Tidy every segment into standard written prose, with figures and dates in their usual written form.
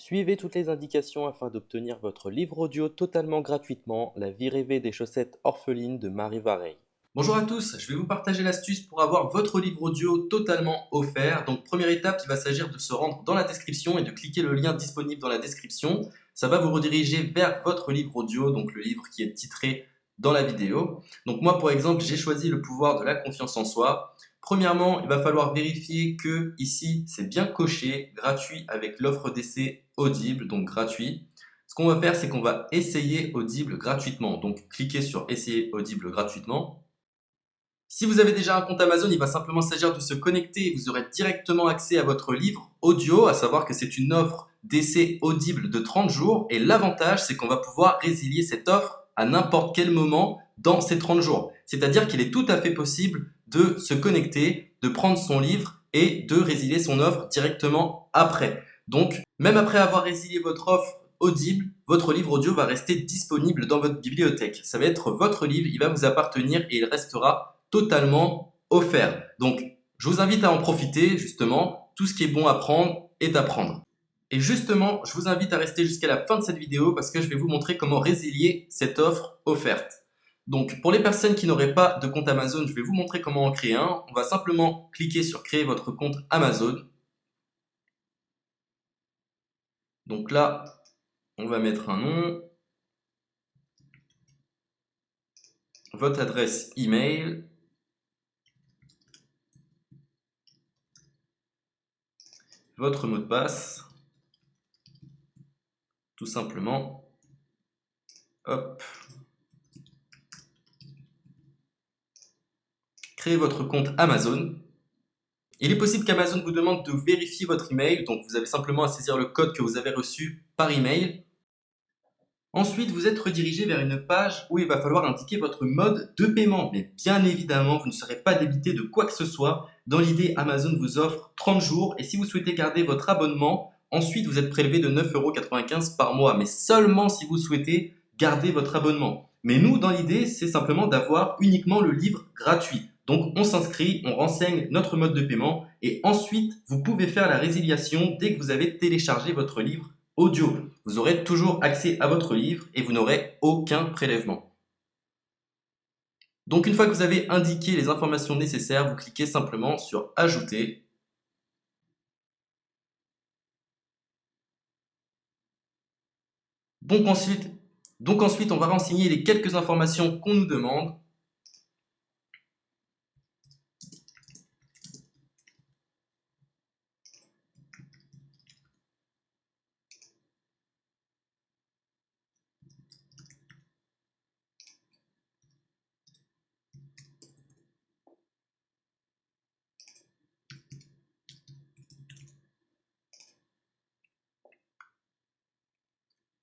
Suivez toutes les indications afin d'obtenir votre livre audio totalement gratuitement, La vie rêvée des chaussettes orphelines de Marie Vareille. Bonjour à tous, je vais vous partager l'astuce pour avoir votre livre audio totalement offert. Donc première étape, il va s'agir de se rendre dans la description et de cliquer le lien disponible dans la description. Ça va vous rediriger vers votre livre audio, donc le livre qui est titré dans la vidéo. Donc moi par exemple, j'ai choisi le pouvoir de la confiance en soi. Premièrement, il va falloir vérifier que ici c'est bien coché, gratuit avec l'offre d'essai Audible, donc gratuit. Ce qu'on va faire, c'est qu'on va essayer Audible gratuitement. Donc cliquez sur essayer Audible gratuitement. Si vous avez déjà un compte Amazon, il va simplement s'agir de se connecter et vous aurez directement accès à votre livre audio, à savoir que c'est une offre d'essai Audible de 30 jours et l'avantage c'est qu'on va pouvoir résilier cette offre à n'importe quel moment dans ces 30 jours. C'est-à-dire qu'il est tout à fait possible de se connecter, de prendre son livre et de résilier son offre directement après. Donc, même après avoir résilié votre offre Audible, votre livre audio va rester disponible dans votre bibliothèque. Ça va être votre livre, il va vous appartenir et il restera totalement offert. Donc, je vous invite à en profiter, justement. Tout ce qui est bon à prendre est à prendre. Et justement, je vous invite à rester jusqu'à la fin de cette vidéo parce que je vais vous montrer comment résilier cette offre offerte. Donc, pour les personnes qui n'auraient pas de compte Amazon, je vais vous montrer comment en créer un. On va simplement cliquer sur créer votre compte Amazon. Donc là, on va mettre un nom, votre adresse email, votre mot de passe, tout simplement. Hop. Créez votre compte Amazon. Il est possible qu'Amazon vous demande de vérifier votre email, donc vous avez simplement à saisir le code que vous avez reçu par email. Ensuite, vous êtes redirigé vers une page où il va falloir indiquer votre mode de paiement. Mais bien évidemment, vous ne serez pas débité de quoi que ce soit. Dans l'idée, Amazon vous offre 30 jours et si vous souhaitez garder votre abonnement, ensuite vous êtes prélevé de 9,95 € par mois, mais seulement si vous souhaitez garder votre abonnement. Mais nous, dans l'idée, c'est simplement d'avoir uniquement le livre gratuit. Donc on s'inscrit, on renseigne notre mode de paiement et ensuite vous pouvez faire la résiliation dès que vous avez téléchargé votre livre audio. Vous aurez toujours accès à votre livre et vous n'aurez aucun prélèvement. Donc une fois que vous avez indiqué les informations nécessaires, vous cliquez simplement sur Ajouter. Donc ensuite, on va renseigner les quelques informations qu'on nous demande.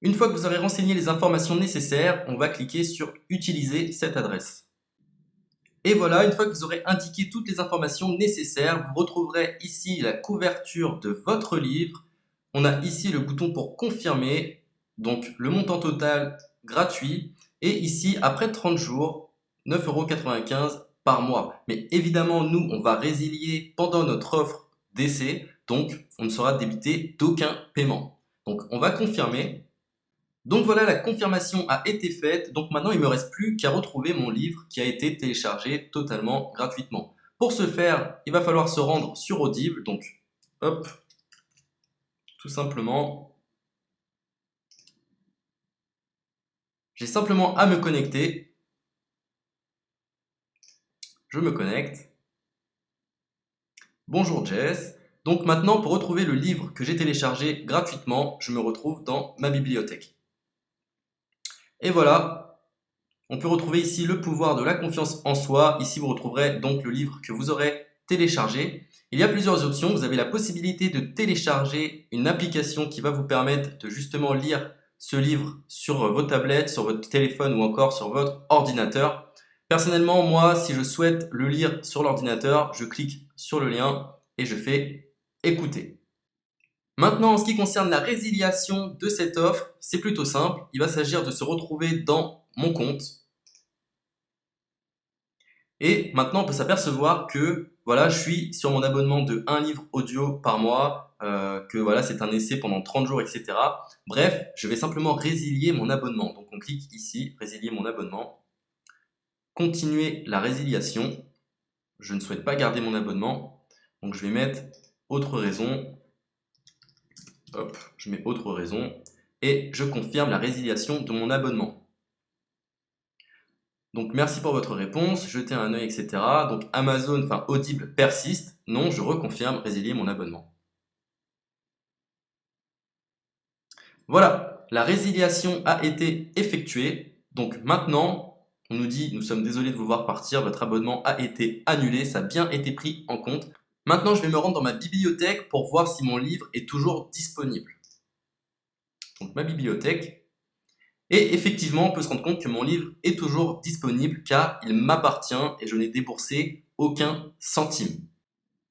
Une fois que vous aurez renseigné les informations nécessaires, on va cliquer sur Utiliser cette adresse. Et voilà, une fois que vous aurez indiqué toutes les informations nécessaires, vous retrouverez ici la couverture de votre livre. On a ici le bouton pour confirmer, donc le montant total gratuit. Et ici, après 30 jours, 9,95 € par mois. Mais évidemment, nous, on va résilier pendant notre offre d'essai, donc on ne sera débité d'aucun paiement. Donc on va confirmer. Donc voilà, la confirmation a été faite. Donc maintenant, il ne me reste plus qu'à retrouver mon livre qui a été téléchargé totalement gratuitement. Pour ce faire, il va falloir se rendre sur Audible. Donc, hop, tout simplement. J'ai simplement à me connecter. Je me connecte. Bonjour Jess. Donc maintenant, pour retrouver le livre que j'ai téléchargé gratuitement, je me retrouve dans ma bibliothèque. Et voilà, on peut retrouver ici le pouvoir de la confiance en soi. Ici, vous retrouverez donc le livre que vous aurez téléchargé. Il y a plusieurs options. Vous avez la possibilité de télécharger une application qui va vous permettre de justement lire ce livre sur vos tablettes, sur votre téléphone ou encore sur votre ordinateur. Personnellement, moi, si je souhaite le lire sur l'ordinateur, je clique sur le lien et je fais écouter. Maintenant, en ce qui concerne la résiliation de cette offre, c'est plutôt simple. Il va s'agir de se retrouver dans mon compte. Et maintenant, on peut s'apercevoir que voilà, je suis sur mon abonnement de un livre audio par mois, que voilà, c'est un essai pendant 30 jours, etc. Bref, je vais simplement résilier mon abonnement. Donc on clique ici, résilier mon abonnement, continuer la résiliation. Je ne souhaite pas garder mon abonnement, donc je vais mettre autre raison. Hop, je mets autre raison et je confirme la résiliation de mon abonnement. Donc merci pour votre réponse, jetez un œil, etc. Donc Amazon, enfin Audible persiste. Non, je reconfirme, résilier mon abonnement. Voilà, la résiliation a été effectuée. Donc maintenant, on nous dit, nous sommes désolés de vous voir partir, votre abonnement a été annulé, ça a bien été pris en compte. Maintenant, je vais me rendre dans ma bibliothèque pour voir si mon livre est toujours disponible. Donc ma bibliothèque. Et effectivement, on peut se rendre compte que mon livre est toujours disponible car il m'appartient et je n'ai déboursé aucun centime.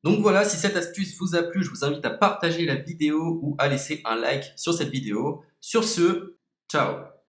Donc voilà, si cette astuce vous a plu, je vous invite à partager la vidéo ou à laisser un like sur cette vidéo. Sur ce, ciao!